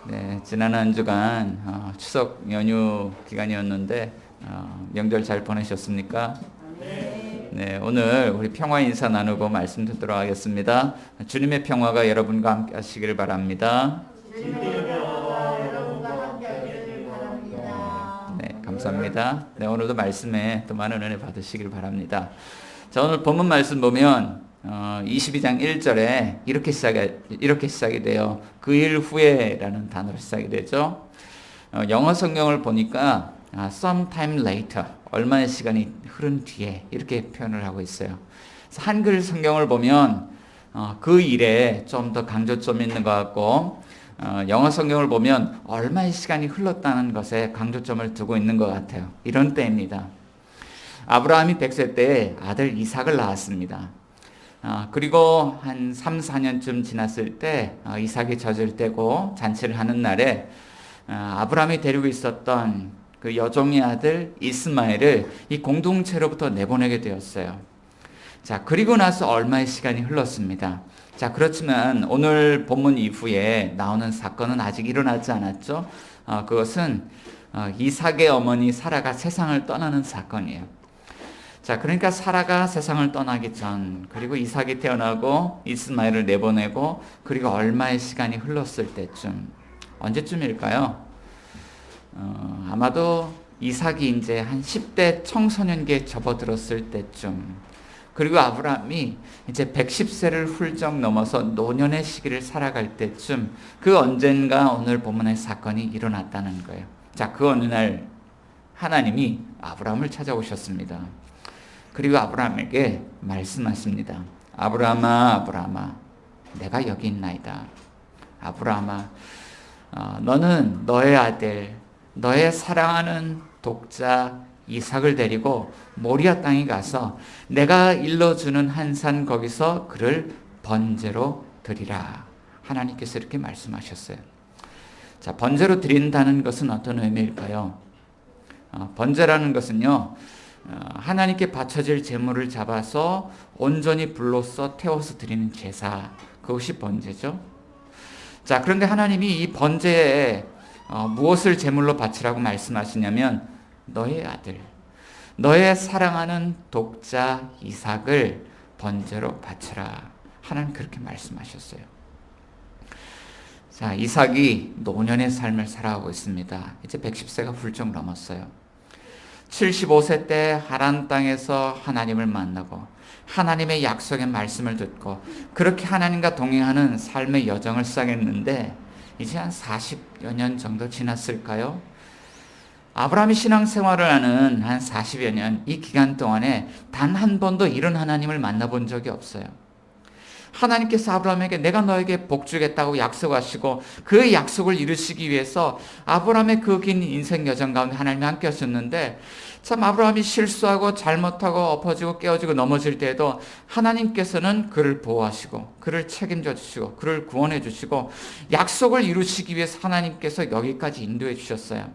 네, 지난 한 주간 추석 연휴 기간이었는데 명절 잘 보내셨습니까? 네, 오늘 우리 평화 인사 나누고 말씀 듣도록 하겠습니다. 주님의 평화가 여러분과 함께 하시길 바랍니다. 네, 감사합니다. 네, 오늘도 말씀에 또 많은 은혜 받으시길 바랍니다. 자, 오늘 본문 말씀 보면 22장 1절에 이렇게 시작이 돼요. 그 일 후에라는 단어로 시작이 되죠. 영어 성경을 보니까 sometime later, 얼마의 시간이 흐른 뒤에 이렇게 표현을 하고 있어요. 그래서 한글 성경을 보면 그 일에 좀 더 강조점 있는 것 같고, 영어 성경을 보면 얼마의 시간이 흘렀다는 것에 강조점을 두고 있는 것 같아요. 이런 때입니다. 아브라함이 100세 때 아들 이삭을 낳았습니다. 그리고 한 3, 4년쯤 지났을 때 이삭이 젖을 떼고 잔치를 하는 날에 아브라함이 데리고 있었던 그 여종의 아들 이스마엘을 이 공동체로부터 내보내게 되었어요. 자, 그리고 나서 얼마의 시간이 흘렀습니다. 자, 그렇지만 오늘 본문 이후에 나오는 사건은 아직 일어나지 않았죠. 그것은 이삭의 어머니 사라가 세상을 떠나는 사건이에요. 자, 그러니까 사라가 세상을 떠나기 전, 그리고 이삭이 태어나고 이스마엘을 내보내고, 그리고 얼마의 시간이 흘렀을 때쯤, 언제쯤일까요? 아마도 이삭이 이제 한 10대 청소년기에 접어들었을 때쯤, 그리고 아브라함이 이제 110세를 훌쩍 넘어서 노년의 시기를 살아갈 때쯤, 그 언젠가 오늘 본문의 사건이 일어났다는 거예요. 자, 그 어느 날 하나님이 아브라함을 찾아오셨습니다. 그리고 아브라함에게 말씀하십니다. 아브라함아, 아브라함아, 내가 여기 있나이다. 아브라함아, 너는 너의 아들, 너의 사랑하는 독자 이삭을 데리고 모리아 땅에 가서 내가 일러주는 한 산 거기서 그를 번제로 드리라. 하나님께서 이렇게 말씀하셨어요. 자, 번제로 드린다는 것은 어떤 의미일까요? 번제라는 것은요, 하나님께 바쳐질 제물을 잡아서 온전히 불로써 태워서 드리는 제사, 그것이 번제죠. 자, 그런데 하나님이 이 번제에 무엇을 제물로 바치라고 말씀하시냐면 너의 아들, 너의 사랑하는 독자 이삭을 번제로 바쳐라. 하나님 그렇게 말씀하셨어요. 자, 이삭이 노년의 삶을 살아가고 있습니다. 이제 110세가 훌쩍 넘었어요. 75세 때 하란 땅에서 하나님을 만나고 하나님의 약속의 말씀을 듣고 그렇게 하나님과 동행하는 삶의 여정을 시작했는데 이제 한 40여 년 정도 지났을까요? 아브라함이 신앙생활을 하는 한 40여 년, 이 기간 동안에 단 한 번도 이런 하나님을 만나본 적이 없어요. 하나님께서 아브라함에게 내가 너에게 복 주겠다고 약속하시고 그 약속을 이루시기 위해서 아브라함의 그 긴 인생 여정 가운데 하나님이 함께 하셨는데, 참 아브라함이 실수하고 잘못하고 엎어지고 깨어지고 넘어질 때에도 하나님께서는 그를 보호하시고 그를 책임져 주시고 그를 구원해 주시고 약속을 이루시기 위해서 하나님께서 여기까지 인도해 주셨어요.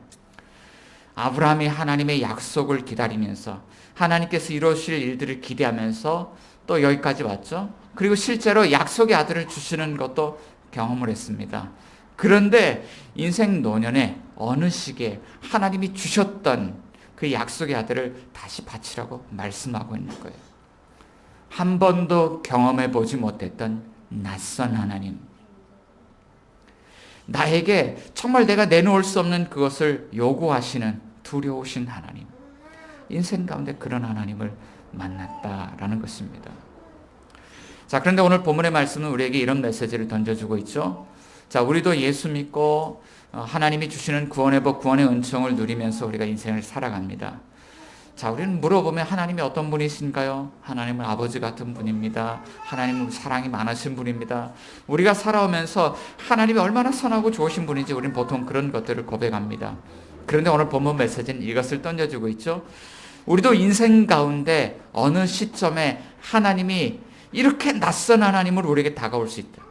아브라함이 하나님의 약속을 기다리면서 하나님께서 이루실 일들을 기대하면서 또 여기까지 왔죠. 그리고 실제로 약속의 아들을 주시는 것도 경험을 했습니다. 그런데 인생 노년에 어느 시기에 하나님이 주셨던 그 약속의 아들을 다시 바치라고 말씀하고 있는 거예요. 한 번도 경험해 보지 못했던 낯선 하나님. 나에게 정말 내가 내놓을 수 없는 그것을 요구하시는 두려우신 하나님. 인생 가운데 그런 하나님을 만났다라는 것입니다. 자, 그런데 오늘 본문의 말씀은 우리에게 이런 메시지를 던져주고 있죠. 자, 우리도 예수 믿고 하나님이 주시는 구원의 복, 구원의 은총을 누리면서 우리가 인생을 살아갑니다. 자, 우리는 물어보면 하나님이 어떤 분이신가요? 하나님은 아버지 같은 분입니다. 하나님은 사랑이 많으신 분입니다. 우리가 살아오면서 하나님이 얼마나 선하고 좋으신 분인지 우리는 보통 그런 것들을 고백합니다. 그런데 오늘 본문 메시지는 이것을 던져주고 있죠. 우리도 인생 가운데 어느 시점에 하나님이 이렇게 낯선 하나님을 우리에게 다가올 수 있다.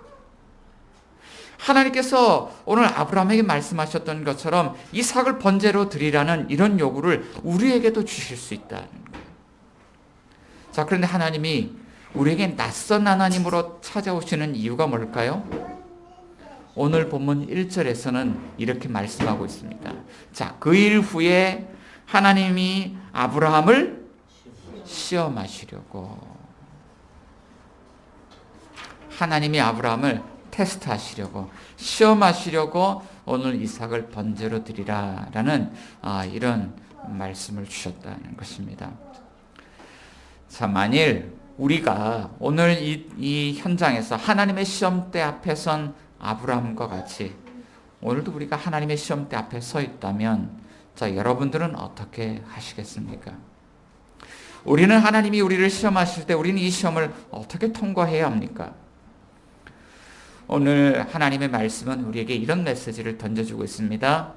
하나님께서 오늘 아브라함에게 말씀하셨던 것처럼 이삭을 번제로 드리라는 이런 요구를 우리에게도 주실 수 있다는 거예요. 자, 그런데 하나님이 우리에게 낯선 하나님으로 찾아오시는 이유가 뭘까요? 오늘 본문 1절에서는 이렇게 말씀하고 있습니다. 자, 그 일 후에 하나님이 아브라함을 시험하시려고, 하나님이 아브라함을 테스트하시려고, 시험하시려고 오늘 이삭을 번제로 드리라 라는 이런 말씀을 주셨다는 것입니다. 자, 만일 우리가 오늘 이 현장에서 하나님의 시험대 앞에 선 아브라함과 같이 오늘도 우리가 하나님의 시험대 앞에 서 있다면, 자, 여러분들은 어떻게 하시겠습니까? 우리는 하나님이 우리를 시험하실 때 우리는 이 시험을 어떻게 통과해야 합니까? 오늘 하나님의 말씀은 우리에게 이런 메시지를 던져주고 있습니다.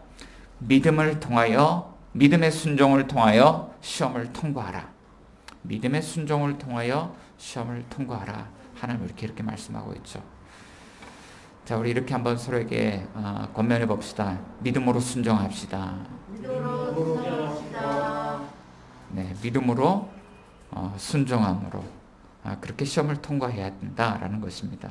믿음을 통하여, 믿음의 순종을 통하여 시험을 통과하라. 믿음의 순종을 통하여 시험을 통과하라. 하나님 이렇게 말씀하고 있죠. 자, 우리 이렇게 한번 서로에게 권면해 봅시다. 믿음으로 순종합시다. 네, 믿음으로 순종함으로 그렇게 시험을 통과해야 된다라는 것입니다.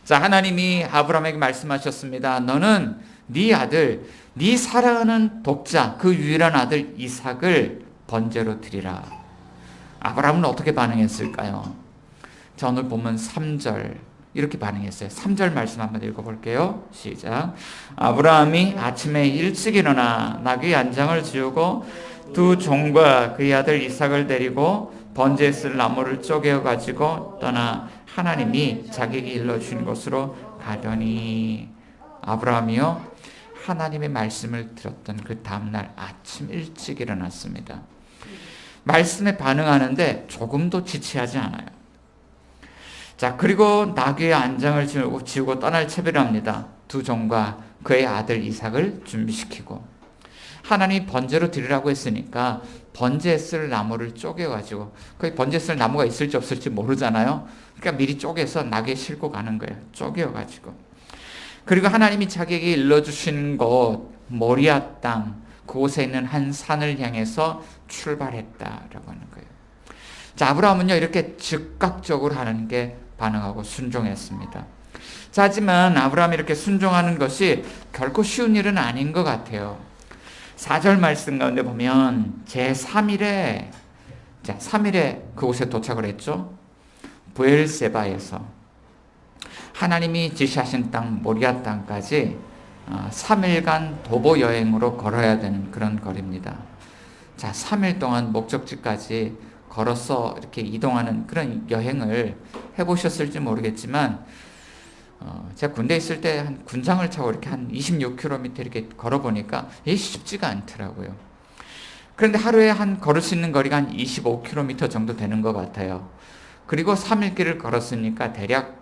자, 하나님이 아브라함에게 말씀하셨습니다. 너는 네 아들, 네 사랑하는 독자, 그 유일한 아들 이삭을 번제로 드리라. 아브라함은 어떻게 반응했을까요? 자, 오늘 보면 3절 이렇게 반응했어요. 3절 말씀 한번 읽어볼게요. 시작. 아브라함이 아침에 일찍 일어나 나귀 안장을 지우고 두 종과 그의 아들 이삭을 데리고 번제에 쓸 나무를 쪼개어 가지고 떠나 하나님이 자기에게 일러주신 곳으로 가더니, 아브라함이요 하나님의 말씀을 들었던 그 다음날 아침 일찍 일어났습니다. 말씀에 반응하는데 조금도 지체하지 않아요. 자, 그리고 나귀의 안장을 지우고 떠날 채비를 합니다. 두 종과 그의 아들 이삭을 준비시키고, 하나님이 번제로 드리라고 했으니까 번제에 쓸 나무를 쪼개가지고, 거기 번제에 쓸 나무가 있을지 없을지 모르잖아요. 그러니까 미리 쪼개서 나귀에 싣고 가는 거예요. 쪼개가지고. 그리고 하나님이 자기에게 일러주신 곳 모리아 땅, 그곳에 있는 한 산을 향해서 출발했다라고 하는 거예요. 자, 아브라함은요 이렇게 즉각적으로 하나님께 반응하고 순종했습니다. 자, 하지만 아브라함이 이렇게 순종하는 것이 결코 쉬운 일은 아닌 것 같아요. 4절 말씀 가운데 보면 제3일에, 자, 3일에 그곳에 도착을 했죠. 브엘세바에서 하나님이 지시하신 땅 모리아 땅까지 3일간 도보 여행으로 걸어야 되는 그런 거리입니다. 자, 3일 동안 목적지까지 걸어서 이렇게 이동하는 그런 여행을 해보셨을지 모르겠지만, 제가 군대에 있을 때 한 군장을 차고 이렇게 한 26km 이렇게 걸어보니까 이게 쉽지가 않더라고요. 그런데 하루에 걸을 수 있는 거리가 한 25km 정도 되는 것 같아요. 그리고 3일 길을 걸었으니까 대략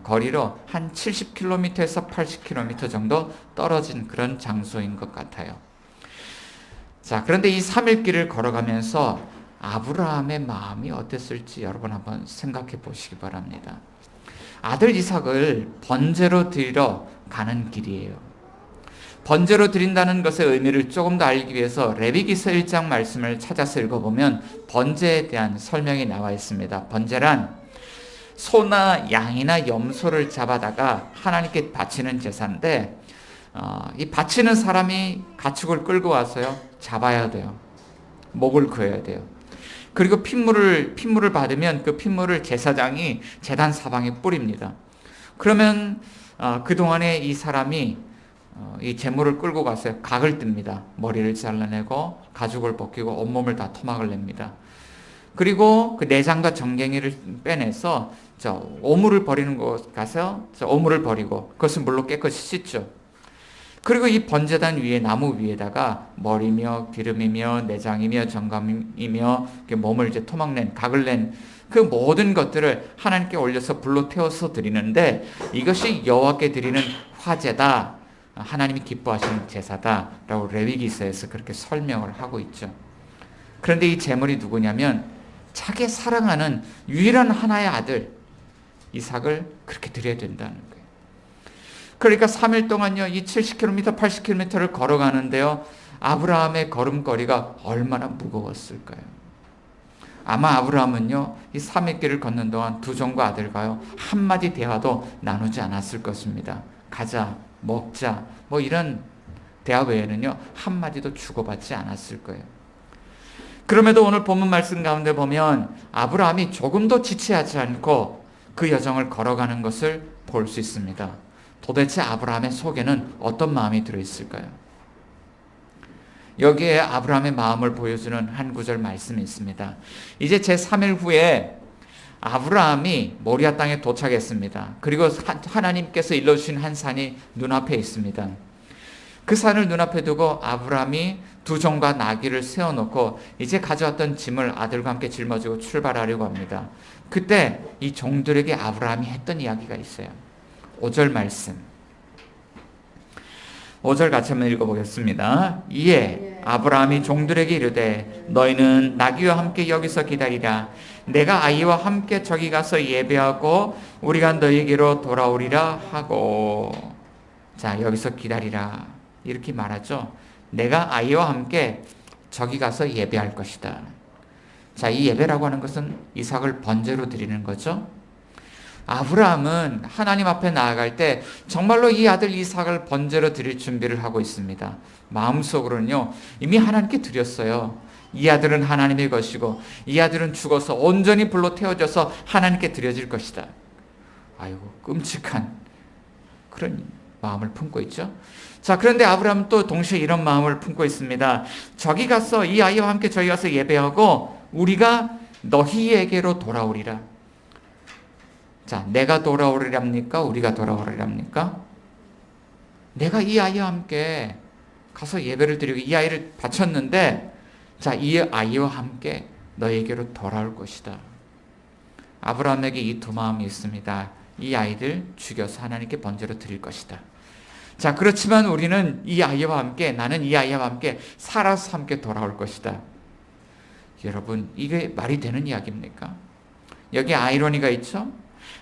거리로 한 70km에서 80km 정도 떨어진 그런 장소인 것 같아요. 자, 그런데 이 3일 길을 걸어가면서 아브라함의 마음이 어땠을지 여러분 한번 생각해 보시기 바랍니다. 아들 이삭을 번제로 드리러 가는 길이에요. 번제로 드린다는 것의 의미를 조금 더 알기 위해서 레위기서 1장 말씀을 찾아서 읽어보면 번제에 대한 설명이 나와 있습니다. 번제란 소나 양이나 염소를 잡아다가 하나님께 바치는 제사인데, 이 바치는 사람이 가축을 끌고 와서요 잡아야 돼요. 목을 그어야 돼요. 그리고 핏물을 받으면 그 핏물을 제사장이 제단 사방에 뿌립니다. 그러면 그동안에 이 사람이 이 제물을 끌고 가서 각을 뜹니다. 머리를 잘라내고 가죽을 벗기고 온몸을 다 토막을 냅니다. 그리고 그 내장과 정갱이를 빼내서 오물을 버리는 곳 가서 오물을 버리고 그것을 물로 깨끗이 씻죠. 그리고 이 번제단 위에, 나무 위에다가 머리며 기름이며 내장이며 정감이며 몸을 이제 토막낸, 각을 낸 그 모든 것들을 하나님께 올려서 불로 태워서 드리는데, 이것이 여호와께 드리는 화제다, 하나님이 기뻐하시는 제사다라고 레위기서에서 그렇게 설명을 하고 있죠. 그런데 이 제물이 누구냐면 자기 사랑하는 유일한 하나의 아들 이삭을 그렇게 드려야 된다는 거예요. 그러니까 3일 동안요 이 70km, 80km를 걸어가는데요, 아브라함의 걸음걸이가 얼마나 무거웠을까요? 아마 아브라함은요, 이 삼의 길을 걷는 동안 두 종과 아들과요, 한마디 대화도 나누지 않았을 것입니다. 가자, 먹자, 뭐 이런 대화 외에는요, 한마디도 주고받지 않았을 거예요. 그럼에도 오늘 본문 말씀 가운데 보면 아브라함이 조금도 지체하지 않고 그 여정을 걸어가는 것을 볼 수 있습니다. 도대체 아브라함의 속에는 어떤 마음이 들어있을까요? 여기에 아브라함의 마음을 보여주는 한 구절 말씀이 있습니다. 이제 제3일 후에 아브라함이 모리아 땅에 도착했습니다. 그리고 하나님께서 일러주신 한 산이 눈앞에 있습니다. 그 산을 눈앞에 두고 아브라함이 두 종과 나귀를 세워놓고 이제 가져왔던 짐을 아들과 함께 짊어지고 출발하려고 합니다. 그때 이 종들에게 아브라함이 했던 이야기가 있어요. 5절 말씀. 5절 같이 한번 읽어보겠습니다. 이에 아브라함이 종들에게 이르되 너희는 나귀와 함께 여기서 기다리라. 내가 아이와 함께 저기 가서 예배하고 우리가 너희에게로 돌아오리라 하고. 자, 여기서 기다리라 이렇게 말하죠. 내가 아이와 함께 저기 가서 예배할 것이다. 자, 이 예배라고 하는 것은 이삭을 번제로 드리는 거죠. 아브라함은 하나님 앞에 나아갈 때 정말로 이 아들 이삭을 번제로 드릴 준비를 하고 있습니다. 마음속으로는요, 이미 하나님께 드렸어요. 이 아들은 하나님의 것이고 이 아들은 죽어서 온전히 불로 태워져서 하나님께 드려질 것이다. 아이고, 끔찍한 그런 마음을 품고 있죠. 자, 그런데 아브라함은 또 동시에 이런 마음을 품고 있습니다. 저기 가서 이 아이와 함께 저기 가서 예배하고 우리가 너희에게로 돌아오리라. 자, 내가 돌아오리랍니까? 우리가 돌아오리랍니까? 내가 이 아이와 함께 가서 예배를 드리고 이 아이를 바쳤는데, 자, 이 아이와 함께 너에게로 돌아올 것이다. 아브라함에게 이 두 마음이 있습니다. 이 아이들 죽여서 하나님께 번제로 드릴 것이다. 자, 그렇지만 우리는 이 아이와 함께, 나는 이 아이와 함께 살아서 함께 돌아올 것이다. 여러분, 이게 말이 되는 이야기입니까? 여기 아이러니가 있죠?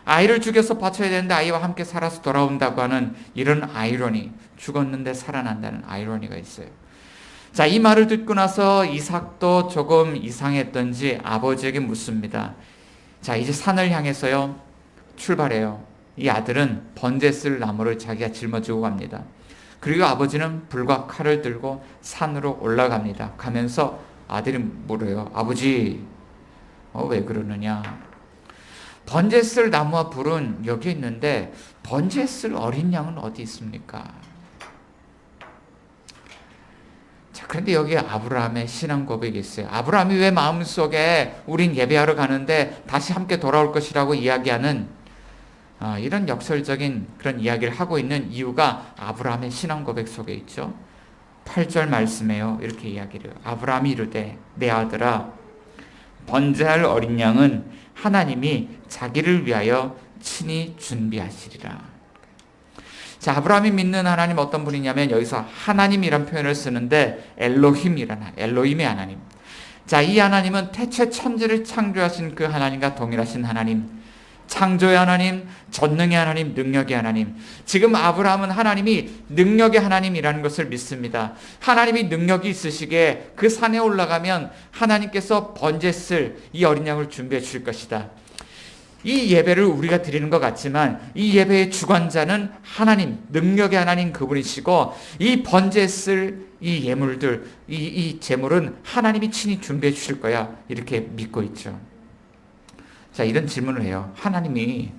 아이를 죽여서 바쳐야 되는데 아이와 함께 살아서 돌아온다고 하는 이런 아이러니, 죽었는데 살아난다는 아이러니가 있어요. 자, 이 말을 듣고 나서 이삭도 조금 이상했던지 아버지에게 묻습니다. 자, 이제 산을 향해서요 출발해요. 이 아들은 번제 쓸 나무를 자기가 짊어지고 갑니다. 그리고 아버지는 불과 칼을 들고 산으로 올라갑니다. 가면서 아들이 물어요. 아버지, 왜 그러느냐? 번제 쓸 나무와 불은 여기 있는데 번제 쓸 어린 양은 어디 있습니까? 자, 그런데 여기 아브라함의 신앙 고백이 있어요. 아브라함이 왜 마음속에 우린 예배하러 가는데 다시 함께 돌아올 것이라고 이야기하는 이런 역설적인 그런 이야기를 하고 있는 이유가 아브라함의 신앙 고백 속에 있죠. 8절 말씀에요. 이렇게 이야기를 해요. 아브라함이 이르되 내 아들아, 번제할 어린 양은 하나님이 자기를 위하여 친히 준비하시리라. 자, 아브라함이 믿는 하나님 어떤 분이냐면 여기서 하나님이란 표현을 쓰는데 엘로힘의 하나님. 자, 이 하나님은 태초에 천지를 창조하신 그 하나님과 동일하신 하나님, 창조의 하나님, 전능의 하나님, 능력의 하나님. 지금 아브라함은 하나님이 능력의 하나님이라는 것을 믿습니다. 하나님이 능력이 있으시기에 그 산에 올라가면 하나님께서 번제 쓸 이 어린 양을 준비해 주실 것이다. 이 예배를 우리가 드리는 것 같지만 이 예배의 주관자는 하나님, 능력의 하나님 그분이시고 이 번제 쓸 이 예물들, 이 제물은 하나님이 친히 준비해 주실 거야. 이렇게 믿고 있죠. 자, 이런 질문을 해요. 하나님이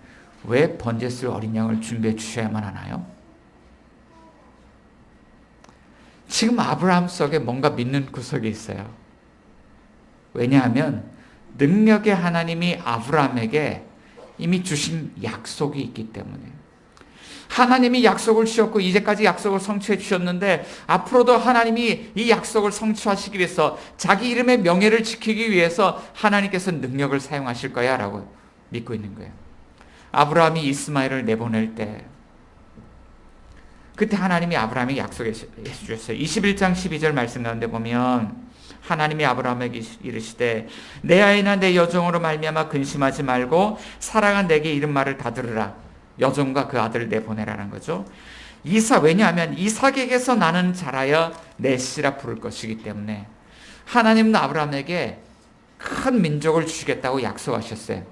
왜 번제 쓸 어린 양을 준비해 주셔야만 하나요? 지금 아브라함 속에 뭔가 믿는 구석이 있어요. 왜냐하면 능력의 하나님이 아브라함에게 이미 주신 약속이 있기 때문에. 하나님이 약속을 주셨고 이제까지 약속을 성취해 주셨는데 앞으로도 하나님이 이 약속을 성취하시기 위해서 자기 이름의 명예를 지키기 위해서 하나님께서 능력을 사용하실 거야 라고 믿고 있는 거예요. 아브라함이 이스마엘을 내보낼 때 그때 하나님이 아브라함에게 약속해 주셨어요. 21장 12절 말씀 가운데 보면 하나님이 아브라함에게 이르시되 내 아이나 내 여종으로 말미암아 근심하지 말고 사랑한 내게 이른 말을 다 들으라. 여종과 그 아들을 내보내라는 거죠. 왜냐하면 이삭에게서 나는 자라여 내 씨라 부를 것이기 때문에 하나님은 아브라함에게 큰 민족을 주시겠다고 약속하셨어요.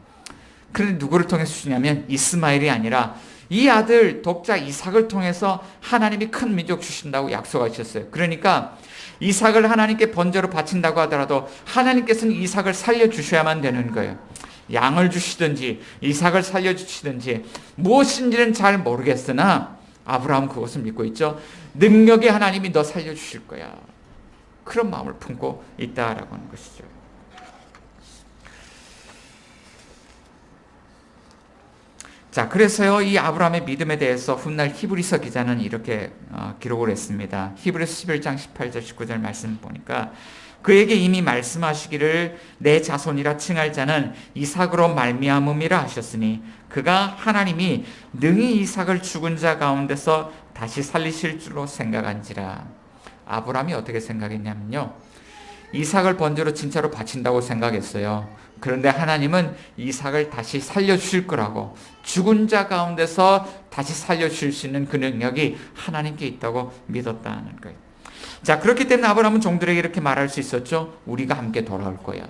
그런데 누구를 통해서 주시냐면 이스마엘이 아니라 이 아들 독자 이삭을 통해서 하나님이 큰 민족 주신다고 약속하셨어요. 그러니까 이삭을 하나님께 번제로 바친다고 하더라도 하나님께서는 이삭을 살려주셔야만 되는 거예요. 양을 주시든지 이삭을 살려주시든지 무엇인지는 잘 모르겠으나 아브라함은 그것을 믿고 있죠. 능력의 하나님이 너 살려주실 거야. 그런 마음을 품고 있다라고 하는 것이죠. 자, 그래서요, 이 아브라함의 믿음에 대해서 훗날 히브리서 기자는 이렇게 기록을 했습니다. 히브리서 11장 18절 19절 말씀 보니까 그에게 이미 말씀하시기를 내 자손이라 칭할 자는 이삭으로 말미암음이라 하셨으니 그가 하나님이 능히 이삭을 죽은 자 가운데서 다시 살리실 줄로 생각한지라. 아브라함이 어떻게 생각했냐면요, 이삭을 번제로 진짜로 바친다고 생각했어요. 그런데 하나님은 이삭을 다시 살려주실 거라고, 죽은 자 가운데서 다시 살려주실 수 있는 그 능력이 하나님께 있다고 믿었다는 거예요. 자, 그렇기 때문에 아브라함은 종들에게 이렇게 말할 수 있었죠. 우리가 함께 돌아올 거야.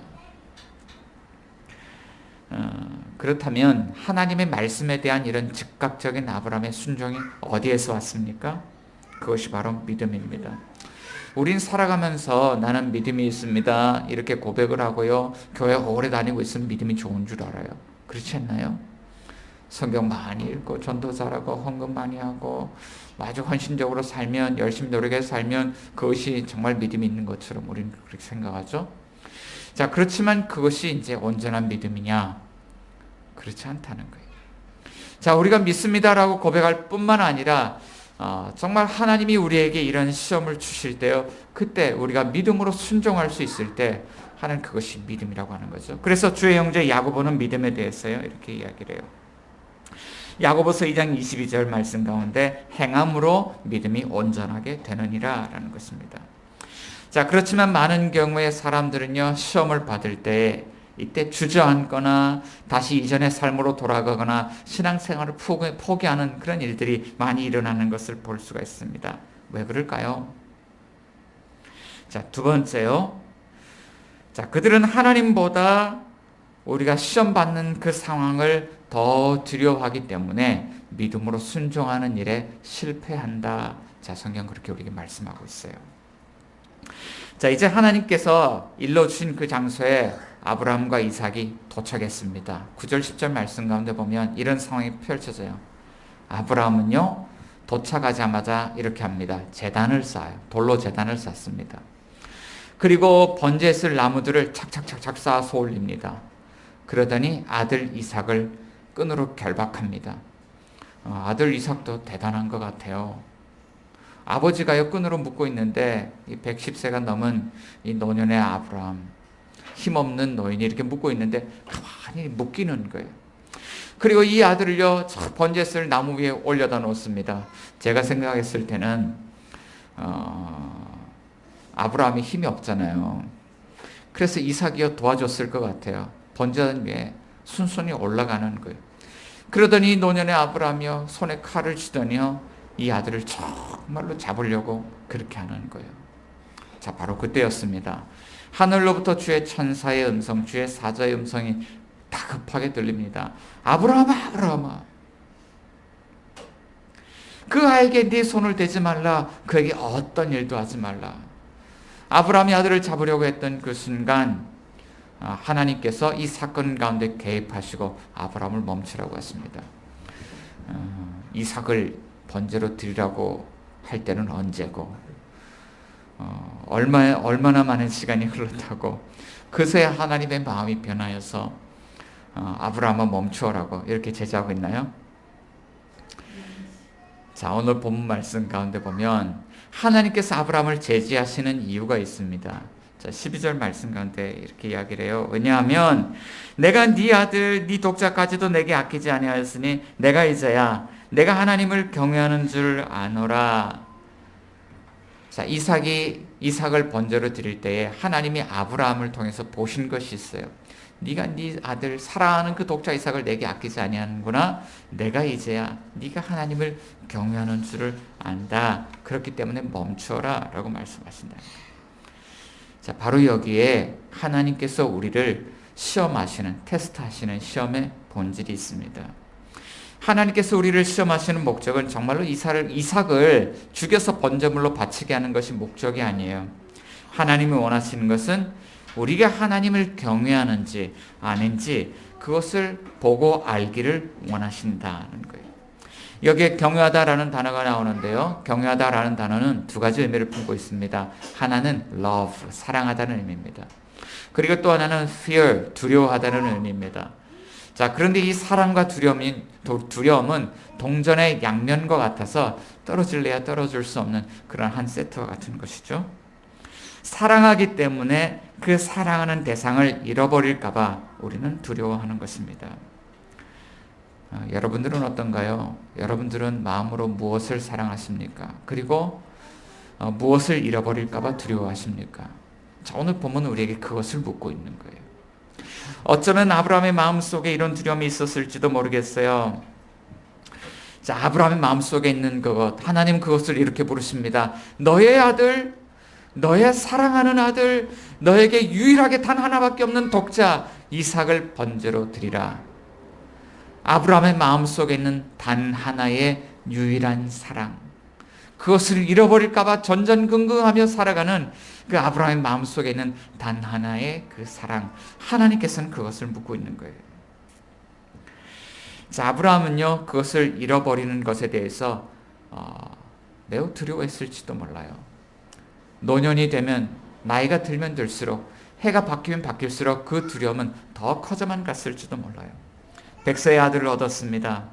그렇다면 하나님의 말씀에 대한 이런 즉각적인 아브라함의 순종이 어디에서 왔습니까? 그것이 바로 믿음입니다. 우린 살아가면서 나는 믿음이 있습니다, 이렇게 고백을 하고요, 교회 오래 다니고 있으면 믿음이 좋은 줄 알아요. 그렇지 않나요? 성경 많이 읽고 전도 잘하고 헌금 많이 하고 아주 헌신적으로 살면, 열심히 노력해서 살면 그것이 정말 믿음이 있는 것처럼 우리는 그렇게 생각하죠. 자, 그렇지만 그것이 이제 온전한 믿음이냐? 그렇지 않다는 거예요. 자, 우리가 믿습니다라고 고백할 뿐만 아니라 정말 하나님이 우리에게 이런 시험을 주실 때요, 그때 우리가 믿음으로 순종할 수 있을 때 하는 그것이 믿음이라고 하는 거죠. 그래서 주의 형제 야고보는 믿음에 대해서요 이렇게 이야기를 해요. 야고보서 2장 22절 말씀 가운데 행함으로 믿음이 온전하게 되느니라 라는 것입니다. 자, 그렇지만 많은 경우에 사람들은요, 시험을 받을 때 이때 주저앉거나 다시 이전의 삶으로 돌아가거나 신앙생활을 포기하는 그런 일들이 많이 일어나는 것을 볼 수가 있습니다. 왜 그럴까요? 자, 두 번째요. 자, 그들은 하나님보다 우리가 시험 받는 그 상황을 더 두려워하기 때문에 믿음으로 순종하는 일에 실패한다. 자, 성경 그렇게 우리에게 말씀하고 있어요. 자, 이제 하나님께서 일러주신 그 장소에 아브라함과 이삭이 도착했습니다. 9절 10절 말씀 가운데 보면 이런 상황이 펼쳐져요. 아브라함은요, 도착하자마자 이렇게 합니다. 제단을 쌓아요. 돌로 제단을 쌓습니다. 그리고 번제에 쓸 나무들을 착착착착 쌓아서 올립니다. 그러더니 아들 이삭을 끈으로 결박합니다. 아들 이삭도 대단한 것 같아요. 아버지가요, 끈으로 묶고 있는데 이 110세가 넘은 이 노년의 아브라함, 힘없는 노인이 이렇게 묶고 있는데 가만히 묶이는 거예요. 그리고 이 아들을요, 번제에 쓸 나무 위에 올려다 놓습니다. 제가 생각했을 때는 아브라함이 힘이 없잖아요. 그래서 이삭이요 도와줬을 것 같아요. 번제단 위에 순순히 올라가는 거예요. 그러더니 노년의 아브라함이요, 손에 칼을 쥐더니요, 이 아들을 정말로 잡으려고 그렇게 하는 거예요. 자, 바로 그때였습니다. 하늘로부터 주의 천사의 음성, 주의 사자의 음성이 다급하게 들립니다. 아브라함아, 아브라함아, 그 아이에게 네 손을 대지 말라. 그에게 어떤 일도 하지 말라. 아브라함이 아들을 잡으려고 했던 그 순간 하나님께서 이 사건 가운데 개입하시고 아브라함을 멈추라고 했습니다. 이삭을 번제로 드리라고 할 때는 언제고, 얼마나 많은 시간이 흘렀다고. 그새 하나님의 마음이 변하여서 아브라함아 멈추어라고 이렇게 제지하고 있나요? 자, 오늘 본문 말씀 가운데 보면 하나님께서 아브라함을 제지하시는 이유가 있습니다. 자, 12절 말씀 가운데 이렇게 이야기를 해요. 왜냐하면 내가 네 아들 네 독자까지도 내게 아끼지 아니하였으니 내가 이제야 내가 하나님을 경외하는 줄 아노라. 자, 이삭을 번제로 드릴 때에 하나님이 아브라함을 통해서 보신 것이 있어요. 네가 네 아들 사랑하는 그 독자 이삭을 내게 아끼지 아니하는구나. 내가 이제야 네가 하나님을 경외하는 줄을 안다. 그렇기 때문에 멈춰라 라고 말씀하신다. 자, 바로 여기에 하나님께서 우리를 시험하시는, 테스트하시는 시험의 본질이 있습니다. 하나님께서 우리를 시험하시는 목적은 정말로 이삭을 죽여서 번제물로 바치게 하는 것이 목적이 아니에요. 하나님이 원하시는 것은 우리가 하나님을 경외하는지 아닌지 그것을 보고 알기를 원하신다는 거예요. 여기에 경외하다라는 단어가 나오는데요. 경외하다라는 단어는 두 가지 의미를 품고 있습니다. 하나는 love, 사랑하다는 의미입니다. 그리고 또 하나는 fear, 두려워하다는 의미입니다. 자, 그런데 이 사랑과 두려움은 동전의 양면과 같아서 떨어질래야 떨어질 수 없는 그런 한 세트와 같은 것이죠. 사랑하기 때문에 그 사랑하는 대상을 잃어버릴까봐 우리는 두려워하는 것입니다. 여러분들은 어떤가요? 여러분들은 마음으로 무엇을 사랑하십니까? 그리고 무엇을 잃어버릴까봐 두려워하십니까? 자, 오늘 본문은 우리에게 그것을 묻고 있는 거예요. 어쩌면 아브라함의 마음속에 이런 두려움이 있었을지도 모르겠어요. 자, 아브라함의 마음속에 있는 그것, 하나님 그것을 이렇게 부르십니다. 너의 아들, 너의 사랑하는 아들, 너에게 유일하게 단 하나밖에 없는 독자 이삭을 번제로 드리라. 아브라함의 마음속에 있는 단 하나의 유일한 사랑, 그것을 잃어버릴까봐 전전긍긍하며 살아가는 그 아브라함의 마음속에 있는 단 하나의 그 사랑, 하나님께서는 그것을 묻고 있는 거예요. 자, 아브라함은요 그것을 잃어버리는 것에 대해서 매우 두려워했을지도 몰라요. 노년이 되면, 나이가 들면 들수록, 해가 바뀌면 바뀔수록 그 두려움은 더 커져만 갔을지도 몰라요. 100세의 아들을 얻었습니다.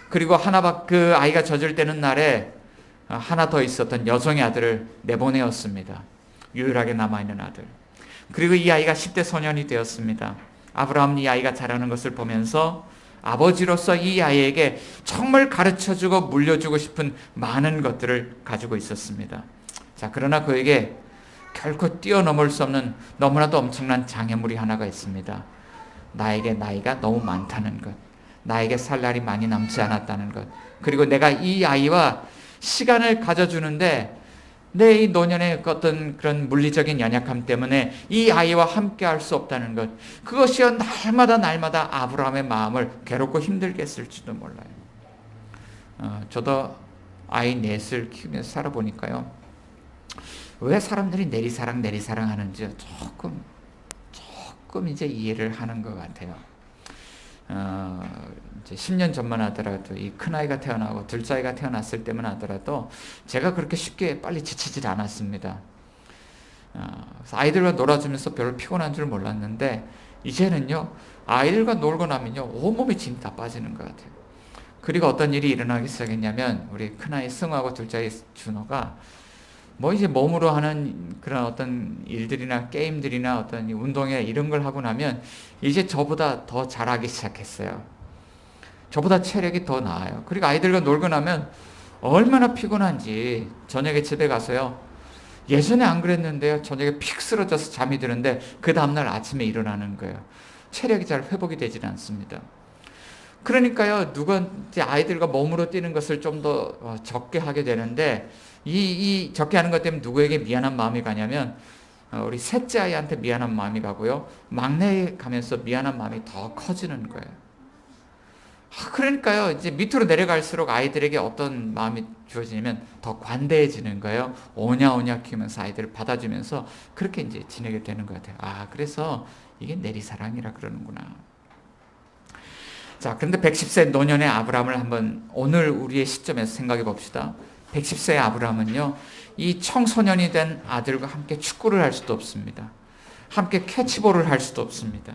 그리고 그 아이가 젖을 때는 날에 하나 더 있었던 여종의 아들을 내보내었습니다. 유일하게 남아있는 아들. 그리고 이 아이가 10대 소년이 되었습니다. 아브라함은 이 아이가 자라는 것을 보면서 아버지로서 이 아이에게 정말 가르쳐주고 물려주고 싶은 많은 것들을 가지고 있었습니다. 자, 그러나 그에게 결코 뛰어넘을 수 없는 너무나도 엄청난 장애물이 하나가 있습니다. 나에게 나이가 너무 많다는 것, 나에게 살 날이 많이 남지 않았다는 것, 그리고 내가 이 아이와 시간을 가져주는데 내 이 노년의 어떤 그런 물리적인 연약함 때문에 이 아이와 함께 할 수 없다는 것, 그것이 날마다 아브라함의 마음을 괴롭고 힘들게 했을지도 몰라요. 저도 아이 넷을 키우면서 살아보니까요, 왜 사람들이 내리사랑 하는지 조금 이제 이해를 하는 것 같아요. 이제 10년 전만 하더라도, 이 큰아이가 태어나고 둘째아이가 태어났을 때만 하더라도 제가 그렇게 쉽게 빨리 지치질 않았습니다. 그래서 아이들과 놀아주면서 별로 피곤한 줄 몰랐는데, 이제는요 아이들과 놀고 나면요 온몸에 진이 다 빠지는 것 같아요. 그리고 어떤 일이 일어나기 시작했냐면, 우리 큰아이 승우하고 둘째아이 준호가 이제 몸으로 하는 그런 어떤 일들이나 게임들이나 어떤 운동이나 이런 걸 하고 나면 이제 저보다 더 잘하기 시작했어요. 저보다 체력이 더 나아요. 그리고 아이들과 놀고 나면 얼마나 피곤한지 저녁에 집에 가서요, 예전에 안 그랬는데요, 저녁에 픽 쓰러져서 잠이 드는데 그 다음날 아침에 일어나는 거예요. 체력이 잘 회복이 되질 않습니다. 그러니까요, 이제 아이들과 몸으로 뛰는 것을 좀 더 적게 하게 되는데, 이 적게 하는 것 때문에 누구에게 미안한 마음이 가냐면 우리 셋째 아이한테 미안한 마음이 가고요, 막내에 가면서 미안한 마음이 더 커지는 거예요. 그러니까요, 이제 밑으로 내려갈수록 아이들에게 어떤 마음이 주어지냐면 더 관대해지는 거예요. 오냐오냐 키우면서 아이들을 받아주면서 그렇게 이제 지내게 되는 것 같아요. 그래서 이게 내리사랑이라 그러는구나. 자, 그런데 110세 노년의 아브라함을 한번 오늘 우리의 시점에서 생각해 봅시다. 110세의 아브라함은요, 이 청소년이 된 아들과 함께 축구를 할 수도 없습니다. 함께 캐치볼을 할 수도 없습니다.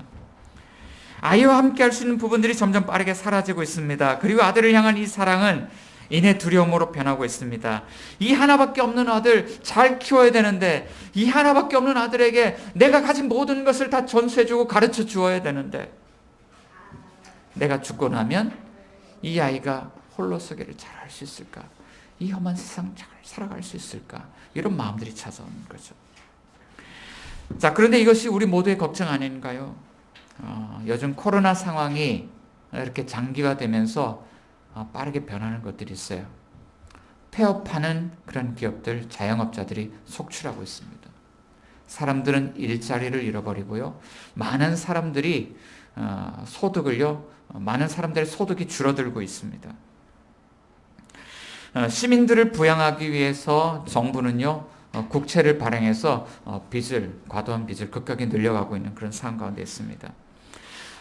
아이와 함께 할 수 있는 부분들이 점점 빠르게 사라지고 있습니다. 그리고 아들을 향한 이 사랑은 이내 두려움으로 변하고 있습니다. 이 하나밖에 없는 아들 잘 키워야 되는데, 이 하나밖에 없는 아들에게 내가 가진 모든 것을 다 전수해주고 가르쳐 주어야 되는데, 내가 죽고 나면 이 아이가 홀로서기를 잘 할 수 있을까? 이 험한 세상 잘 살아갈 수 있을까? 이런 마음들이 찾아오는 거죠. 자, 그런데 이것이 우리 모두의 걱정 아닌가요? 요즘 코로나 상황이 이렇게 장기화되면서 빠르게 변하는 것들이 있어요. 폐업하는 그런 기업들, 자영업자들이 속출하고 있습니다. 사람들은 일자리를 잃어버리고요. 많은 사람들이 많은 사람들의 소득이 줄어들고 있습니다. 시민들을 부양하기 위해서 정부는요, 국채를 발행해서 과도한 빚을 급격히 늘려가고 있는 그런 상황 가운데 있습니다.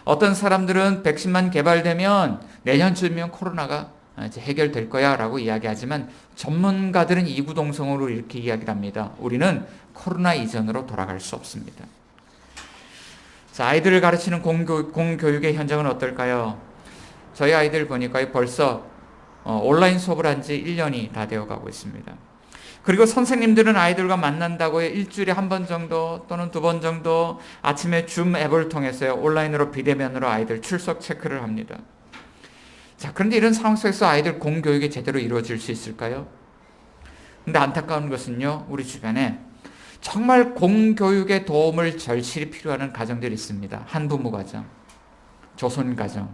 어떤 사람들은 백신만 개발되면 내년쯤이면 코로나가 이제 해결될 거야 라고 이야기하지만 전문가들은 이구동성으로 이렇게 이야기를 합니다. 우리는 코로나 이전으로 돌아갈 수 없습니다. 자, 아이들을 가르치는 공교육의 현장은 어떨까요? 저희 아이들 보니까 벌써 온라인 수업을 한 지 1년이 다 되어 가고 있습니다. 그리고 선생님들은 아이들과 만난다고 일주일에 한 번 정도 또는 2번 정도 아침에 줌 앱을 통해서요, 온라인으로 비대면으로 아이들 출석 체크를 합니다. 자, 그런데 이런 상황 속에서 아이들 공교육이 제대로 이루어질 수 있을까요? 근데 안타까운 것은요, 우리 주변에 정말 공교육의 도움을 절실히 필요하는 가정들이 있습니다. 한부모 가정, 조선 가정,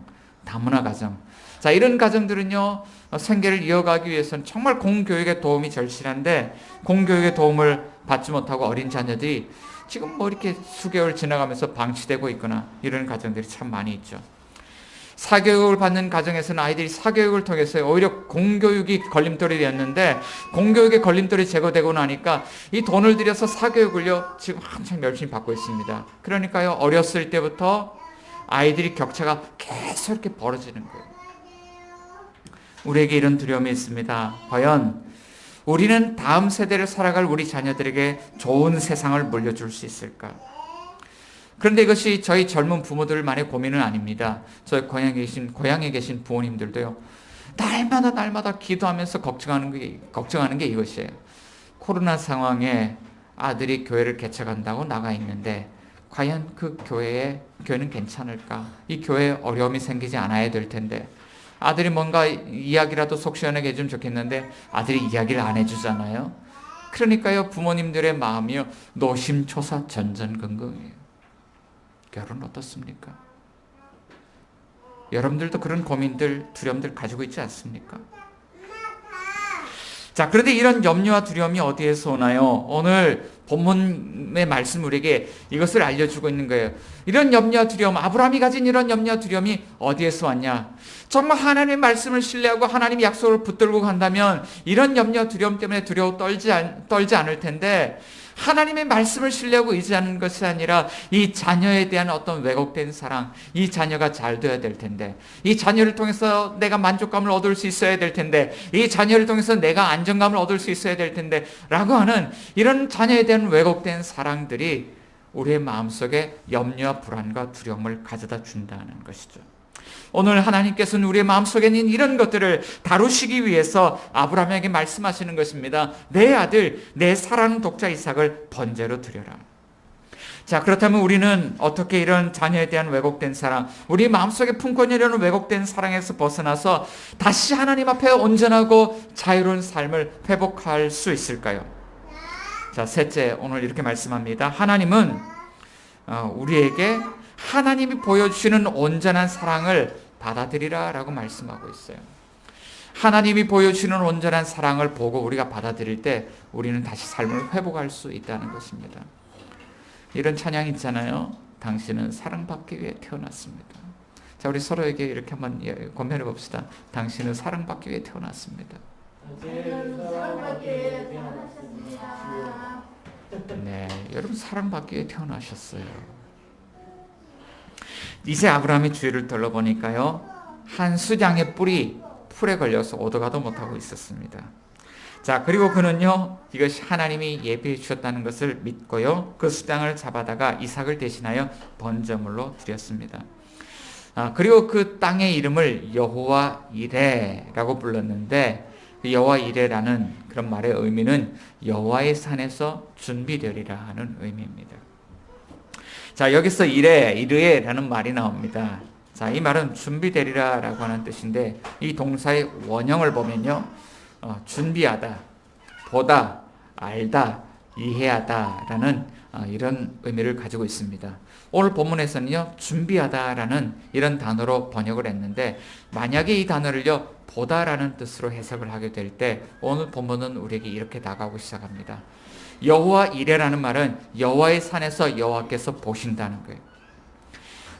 다문화 가정. 자, 이런 가정들은요, 생계를 이어가기 위해서는 정말 공교육의 도움이 절실한데 공교육의 도움을 받지 못하고 어린 자녀들이 지금 이렇게 수개월 지나가면서 방치되고 있거나 이런 가정들이 참 많이 있죠. 사교육을 받는 가정에서는 아이들이 사교육을 통해서 오히려 공교육이 걸림돌이 되었는데 공교육의 걸림돌이 제거되고 나니까 이 돈을 들여서 사교육을요, 지금 한참 열심히 받고 있습니다. 그러니까요, 어렸을 때부터 아이들이 격차가 계속 이렇게 벌어지는 거예요. 우리에게 이런 두려움이 있습니다. 과연 우리는 다음 세대를 살아갈 우리 자녀들에게 좋은 세상을 물려줄 수 있을까? 그런데 이것이 저희 젊은 부모들만의 고민은 아닙니다. 저희 고향에 계신 부모님들도요, 날마다 기도하면서 걱정하는 게 이것이에요. 코로나 상황에 아들이 교회를 개척한다고 나가 있는데 과연 그 교회는 괜찮을까? 이 교회에 어려움이 생기지 않아야 될 텐데 아들이 뭔가 이야기라도 속 시원하게 해주면 좋겠는데 아들이 이야기를 안 해주잖아요. 그러니까요, 부모님들의 마음이요, 노심초사 전전긍긍이에요. 결혼 어떻습니까? 여러분들도 그런 고민들, 두려움들 가지고 있지 않습니까? 자, 그런데 이런 염려와 두려움이 어디에서 오나요? 오늘 본문의 말씀 우리에게 이것을 알려주고 있는 거예요. 이런 염려와 두려움, 아브라함이 가진 이런 염려와 두려움이 어디에서 왔냐? 정말 하나님의 말씀을 신뢰하고 하나님 약속을 붙들고 간다면 이런 염려와 두려움 때문에 떨지 않을 텐데, 하나님의 말씀을 신뢰하고 의지하는 것이 아니라 이 자녀에 대한 어떤 왜곡된 사랑, 이 자녀가 잘 돼야 될 텐데, 이 자녀를 통해서 내가 만족감을 얻을 수 있어야 될 텐데, 이 자녀를 통해서 내가 안정감을 얻을 수 있어야 될 텐데 라고 하는 이런 자녀에 대한 왜곡된 사랑들이 우리의 마음속에 염려와 불안과 두려움을 가져다 준다는 것이죠. 오늘 하나님께서는 우리의 마음속에 있는 이런 것들을 다루시기 위해서 아브라함에게 말씀하시는 것입니다. 내 아들, 내 사랑하는 독자 이삭을 번제로 드려라. 자, 그렇다면 우리는 어떻게 이런 자녀에 대한 왜곡된 사랑, 우리 마음속에 품고 내려오는 왜곡된 사랑에서 벗어나서 다시 하나님 앞에 온전하고 자유로운 삶을 회복할 수 있을까요? 자, 셋째, 오늘 이렇게 말씀합니다. 하나님은 우리에게 하나님이 보여주시는 온전한 사랑을 받아들이라 라고 말씀하고 있어요. 하나님이 보여주시는 온전한 사랑을 보고 우리가 받아들일 때 우리는 다시 삶을 회복할 수 있다는 것입니다. 이런 찬양 있잖아요. 당신은 사랑받기 위해 태어났습니다. 자, 우리 서로에게 이렇게 한번 권면해 봅시다. 당신은 사랑받기 위해 태어났습니다. 네, 여러분 사랑받기 위해 태어나셨어요. 이제 아브라함이 주위를 둘러보니까요, 한 수장의 뿔이 풀에 걸려서 오도가도 못하고 있었습니다. 자, 그리고 그는요, 이것이 하나님이 예비해 주셨다는 것을 믿고요, 그 수장을 잡아다가 이삭을 대신하여 번제물로 드렸습니다. 그리고 그 땅의 이름을 여호와 이레라고 불렀는데, 여호와 이레라는 그런 말의 의미는 여호와의 산에서 준비되리라 하는 의미입니다. 자, 여기서 이르에라는 말이 나옵니다. 자, 이 말은 준비되리라라고 하는 뜻인데, 이 동사의 원형을 보면요, 준비하다, 보다, 알다, 이해하다라는 이런 의미를 가지고 있습니다. 오늘 본문에서는요, 준비하다라는 이런 단어로 번역을 했는데, 만약에 이 단어를요, 보다라는 뜻으로 해석을 하게 될 때 오늘 본문은 우리에게 이렇게 다가오기 시작합니다. 여호와 이레라는 말은 여호와의 산에서 여호와께서 보신다는 거예요.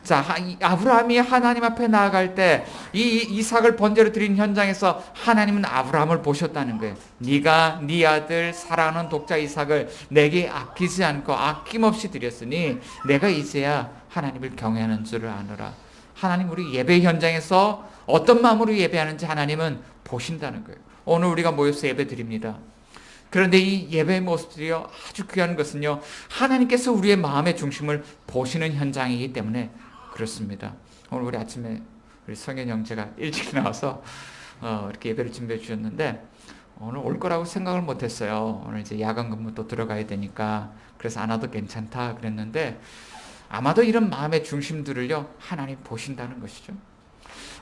자, 아브라함이 하나님 앞에 나아갈 때 이 이삭을 번제로 드린 현장에서 하나님은 아브라함을 보셨다는 거예요. 네가 네 아들 사랑하는 독자 이삭을 내게 아끼지 않고 아낌없이 드렸으니 내가 이제야 하나님을 경외하는 줄을 아노라. 하나님 우리 예배 현장에서 어떤 마음으로 예배하는지 하나님은 보신다는 거예요. 오늘 우리가 모여서 예배 드립니다. 그런데 이 예배의 모습들이요, 아주 귀한 것은요, 하나님께서 우리의 마음의 중심을 보시는 현장이기 때문에 그렇습니다. 오늘 우리 아침에 우리 성현 형제가 일찍 나와서 이렇게 예배를 준비해 주셨는데 오늘 올 거라고 생각을 못했어요. 오늘 이제 야간 근무 또 들어가야 되니까 그래서 안 와도 괜찮다 그랬는데 아마도 이런 마음의 중심들을요 하나님 보신다는 것이죠.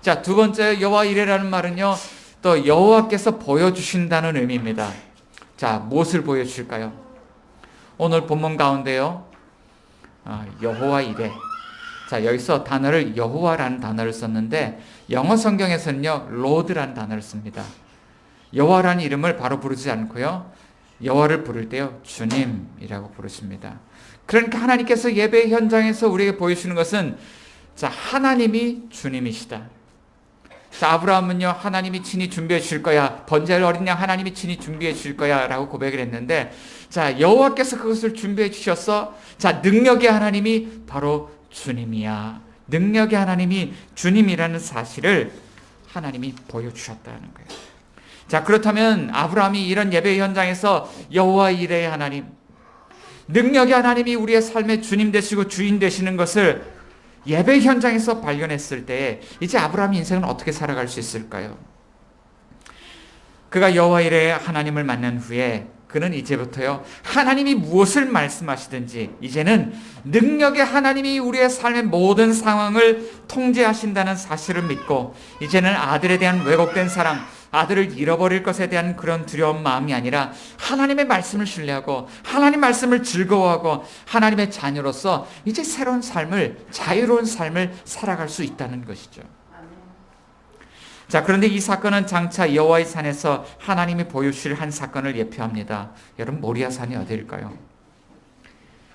자, 두 번째 여호와 이레라는 말은요 또 여호와께서 보여주신다는 의미입니다. 자, 무엇을 보여주실까요? 오늘 본문 가운데요 여호와 이레. 자, 여기서 단어를 여호와라는 단어를 썼는데 영어 성경에서는요 로드라는 단어를 씁니다. 여호와라는 이름을 바로 부르지 않고요 여호와를 부를 때요 주님이라고 부르십니다. 그러니까 하나님께서 예배 현장에서 우리에게 보여주시는 것은 자, 하나님이 주님이시다. 자, 아브라함은요 하나님이 친히 준비해 주실 거야, 번제할 어린 양 하나님이 친히 준비해 주실 거야 라고 고백을 했는데, 자, 여호와께서 그것을 준비해 주셔서 자, 능력의 하나님이 바로 주님이야. 능력의 하나님이 주님이라는 사실을 하나님이 보여주셨다는 거예요. 자, 그렇다면 아브라함이 이런 예배 현장에서 여호와 이레의 하나님, 능력의 하나님이 우리의 삶의 주님 되시고 주인 되시는 것을 예배 현장에서 발견했을 때 이제 아브라함의 인생은 어떻게 살아갈 수 있을까요? 그가 여호와 이레의 하나님을 만난 후에 그는 이제부터요 하나님이 무엇을 말씀하시든지 이제는 능력의 하나님이 우리의 삶의 모든 상황을 통제하신다는 사실을 믿고 이제는 아들에 대한 왜곡된 사랑, 아들을 잃어버릴 것에 대한 그런 두려운 마음이 아니라 하나님의 말씀을 신뢰하고 하나님 말씀을 즐거워하고 하나님의 자녀로서 이제 새로운 삶을, 자유로운 삶을 살아갈 수 있다는 것이죠. 자, 그런데 이 사건은 장차 여호와의 산에서 하나님이 보여주실 한 사건을 예표합니다. 여러분, 모리아산이 어디일까요?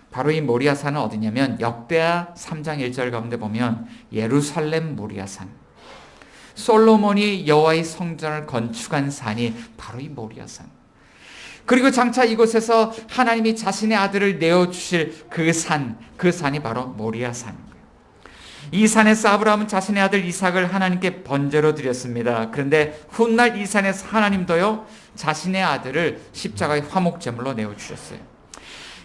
바로 이 모리아산은 어디냐면 역대하 3장 1절 가운데 보면 예루살렘 모리아산, 솔로몬이 여호와의 성전을 건축한 산이 바로 이 모리아산. 그리고 장차 이곳에서 하나님이 자신의 아들을 내어주실 그 산이 바로 모리아산. 이 산에서 아브라함은 자신의 아들 이삭을 하나님께 번제로 드렸습니다. 그런데 훗날 이 산에서 하나님도요 자신의 아들을 십자가의 화목제물로 내어주셨어요.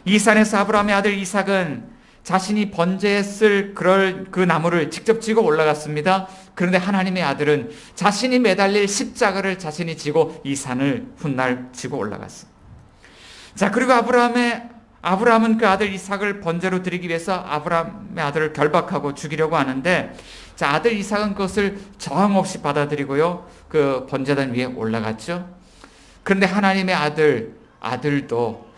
이 산에서 아브라함의 아들 이삭은 자신이 번제했을 그 나무를 직접 지고 올라갔습니다. 그런데 하나님의 아들은 자신이 매달릴 십자가를 자신이 지고 이 산을 훗날 지고 올라갔어요. 자, 그리고 아브라함은 그 아들 이삭을 번제로 드리기 위해서 아브라함의 아들을 결박하고 죽이려고 하는데, 자, 아들 이삭은 그것을 저항 없이 받아들이고요 그 번제단 위에 올라갔죠. 그런데 하나님의 아들도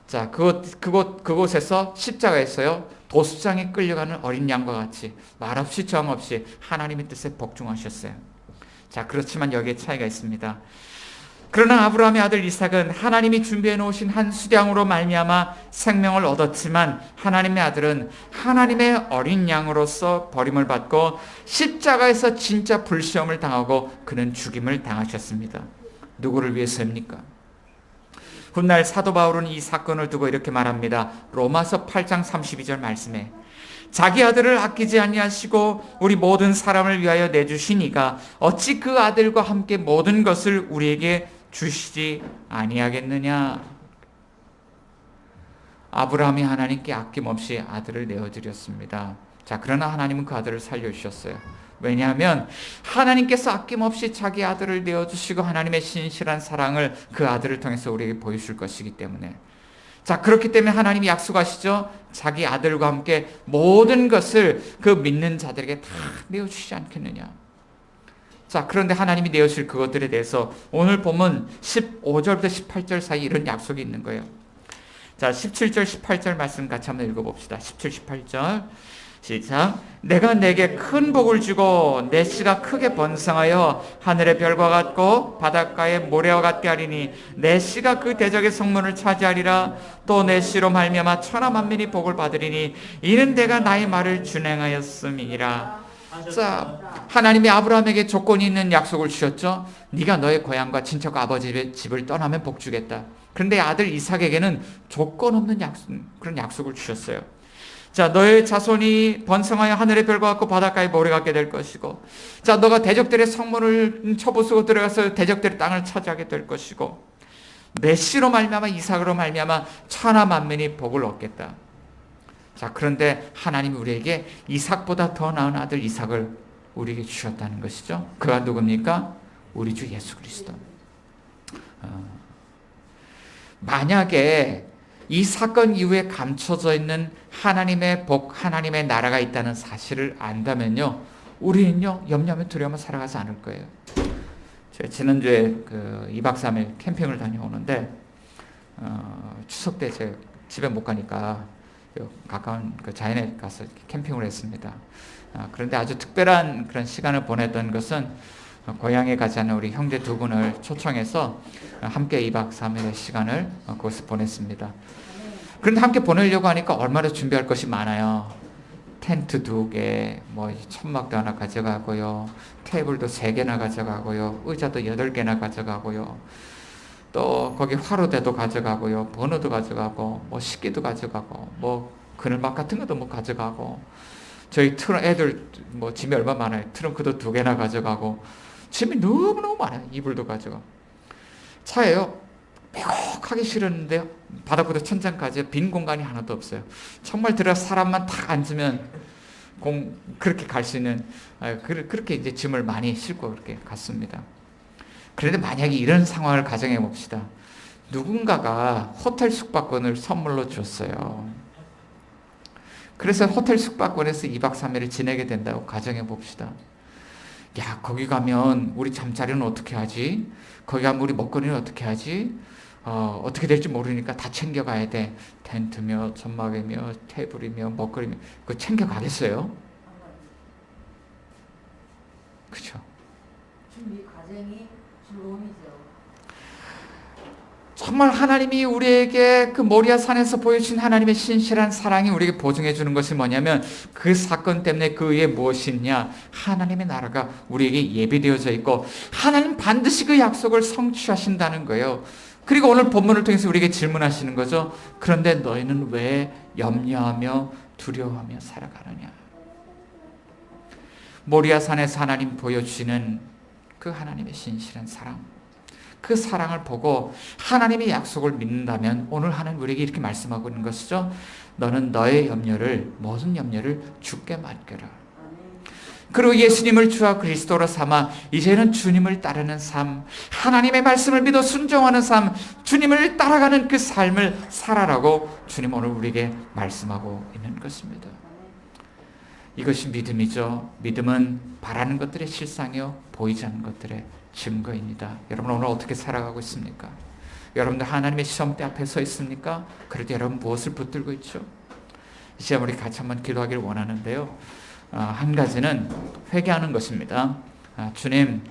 자, 그곳에서 십자가에서요 도수장에 끌려가는 어린 양과 같이 말없이 저항 없이 하나님의 뜻에 복종하셨어요. 자, 그렇지만 여기에 차이가 있습니다. 그러나 아브라함의 아들 이삭은 하나님이 준비해 놓으신 한 수량으로 말미암아 생명을 얻었지만, 하나님의 아들은 하나님의 어린 양으로서 버림을 받고 십자가에서 진짜 불시험을 당하고 그는 죽임을 당하셨습니다. 누구를 위해서입니까? 훗날 사도 바울은 이 사건을 두고 이렇게 말합니다. 로마서 8장 32절 말씀에 자기 아들을 아끼지 아니하시고 우리 모든 사람을 위하여 내주시니가 어찌 그 아들과 함께 모든 것을 우리에게 주시지 아니하겠느냐. 아브라함이 하나님께 아낌없이 아들을 내어드렸습니다. 자, 그러나 하나님은 그 아들을 살려주셨어요. 왜냐하면 하나님께서 아낌없이 자기 아들을 내어주시고 하나님의 신실한 사랑을 그 아들을 통해서 우리에게 보여줄 것이기 때문에. 자, 그렇기 때문에 하나님이 약속하시죠. 자기 아들과 함께 모든 것을 그 믿는 자들에게 다 내어주시지 않겠느냐. 자, 그런데 하나님이 내어주실 그것들에 대해서 오늘 보면 15절부터 18절 사이 이런 약속이 있는 거예요. 자, 17절 18절 말씀 같이 한번 읽어봅시다. 17, 18절 시작. 내가 내게 큰 복을 주고 내 씨가 크게 번성하여 하늘의 별과 같고 바닷가의 모래와 같게 하리니 내 씨가 그 대적의 성문을 차지하리라. 또 내 씨로 말미암아 천하 만민이 복을 받으리니 이는 내가 나의 말을 준행하였음이니라. 자, 하나님이 아브라함에게 조건이 있는 약속을 주셨죠. 네가 너의 고향과 친척과 아버지의 집을 떠나면 복 주겠다. 그런데 아들 이삭에게는 조건 없는 그런 약속을 주셨어요. 자, 너의 자손이 번성하여 하늘의 별과 같고 바닷가의 모래 같게 될 것이고, 자, 너가 대적들의 성문을 쳐부수고 들어가서 대적들의 땅을 차지하게 될 것이고, 내 씨로 말미암아 이삭으로 말미암아 천하 만민이 복을 얻겠다. 자, 그런데 하나님이 우리에게 이삭보다 더 나은 아들 이삭을 우리에게 주셨다는 것이죠. 그가 누굽니까? 우리 주 예수 그리스도. 만약에 이 사건 이후에 감춰져 있는 하나님의 복, 하나님의 나라가 있다는 사실을 안다면요, 우리는요, 염려하며 두려워하며 살아가지 않을 거예요. 제가 지난주에 2박 3일 캠핑을 다녀오는데, 추석 때 제 집에 못 가니까 가까운 그 자연에 가서 캠핑을 했습니다. 그런데 아주 특별한 그런 시간을 보냈던 것은 고향에 가지 않은 우리 형제 두 분을 초청해서 함께 2박 3일의 시간을 그곳에 보냈습니다. 그런데 함께 보내려고 하니까 얼마나 준비할 것이 많아요. 텐트 2개, 뭐 천막도 하나 가져가고요, 테이블도 3개나 가져가고요, 의자도 8개나 가져가고요, 또 거기 화로대도 가져가고요, 버너도 가져가고, 뭐 식기도 가져가고, 뭐 그늘막 같은 것도 뭐 가져가고, 저희 애들 뭐 짐이 얼마 많아요. 트렁크도 2개나 가져가고, 짐이 너무너무 많아요. 이불도 가져가고. 차에요, 빼곡하기 싫었는데요, 바닥부터 천장까지 빈 공간이 하나도 없어요. 정말 들어 사람만 탁 앉으면 그렇게 갈 수 있는, 그렇게 이제 짐을 많이 싣고 그렇게 갔습니다. 그런데 만약에 이런 상황을 가정해 봅시다. 누군가가 호텔 숙박권을 선물로 줬어요. 그래서 호텔 숙박권에서 2박 3일을 지내게 된다고 가정해 봅시다. 야, 거기 가면 우리 잠자리는 어떻게 하지? 거기 가면 우리 먹거리는 어떻게 하지? 어떻게 될지 모르니까 다 챙겨가야 돼. 텐트며 천막이며 테이블이며 먹거리며 그거 챙겨가겠어요? 그렇죠? 이 과정이 즐거움이죠. 정말 하나님이 우리에게 그 모리아 산에서 보여주신 하나님의 신실한 사랑이 우리에게 보증해 주는 것이 뭐냐면, 그 사건 때문에 그 위에 무엇이 있냐? 하나님의 나라가 우리에게 예비되어져 있고 하나님 반드시 그 약속을 성취하신다는 거예요. 그리고 오늘 본문을 통해서 우리에게 질문하시는 거죠. 그런데 너희는 왜 염려하며 두려워하며 살아가느냐? 모리아 산에서 하나님 보여주시는 그 하나님의 신실한 사랑, 그 사랑을 보고 하나님의 약속을 믿는다면 오늘 하나님 우리에게 이렇게 말씀하고 있는 것이죠. 너는 너의 염려를, 모든 염려를 주께 맡겨라. 그리고 예수님을 주와 그리스도로 삼아 이제는 주님을 따르는 삶, 하나님의 말씀을 믿어 순종하는 삶, 주님을 따라가는 그 삶을 살아라고 주님 오늘 우리에게 말씀하고 있는 것입니다. 이것이 믿음이죠. 믿음은 바라는 것들의 실상이요, 보이지 않는 것들의 증거입니다. 여러분 오늘 어떻게 살아가고 있습니까? 여러분들 하나님의 시험대 앞에 서 있습니까? 그래도 여러분 무엇을 붙들고 있죠? 이제 우리 같이 한번 기도하기를 원하는데요. 한 가지는 회개하는 것입니다. 주님,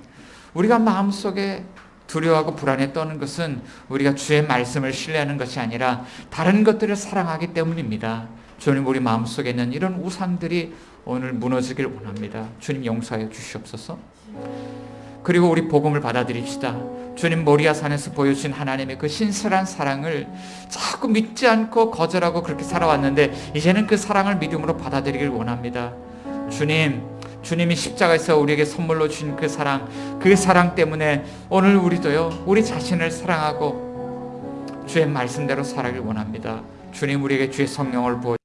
우리가 마음속에 두려워하고 불안에 떠는 것은 우리가 주의 말씀을 신뢰하는 것이 아니라 다른 것들을 사랑하기 때문입니다. 주님, 우리 마음속에 있는 이런 우상들이 오늘 무너지길 원합니다. 주님 용서하여 주시옵소서. 그리고 우리 복음을 받아들입시다. 주님 모리아 산에서 보여주신 하나님의 그 신실한 사랑을 자꾸 믿지 않고 거절하고 그렇게 살아왔는데 이제는 그 사랑을 믿음으로 받아들이길 원합니다. 주님이 십자가에서 우리에게 선물로 주신 그 사랑 때문에 오늘 우리도요, 우리 자신을 사랑하고 주의 말씀대로 살아가길 원합니다. 주님 우리에게 주의 성령을 부어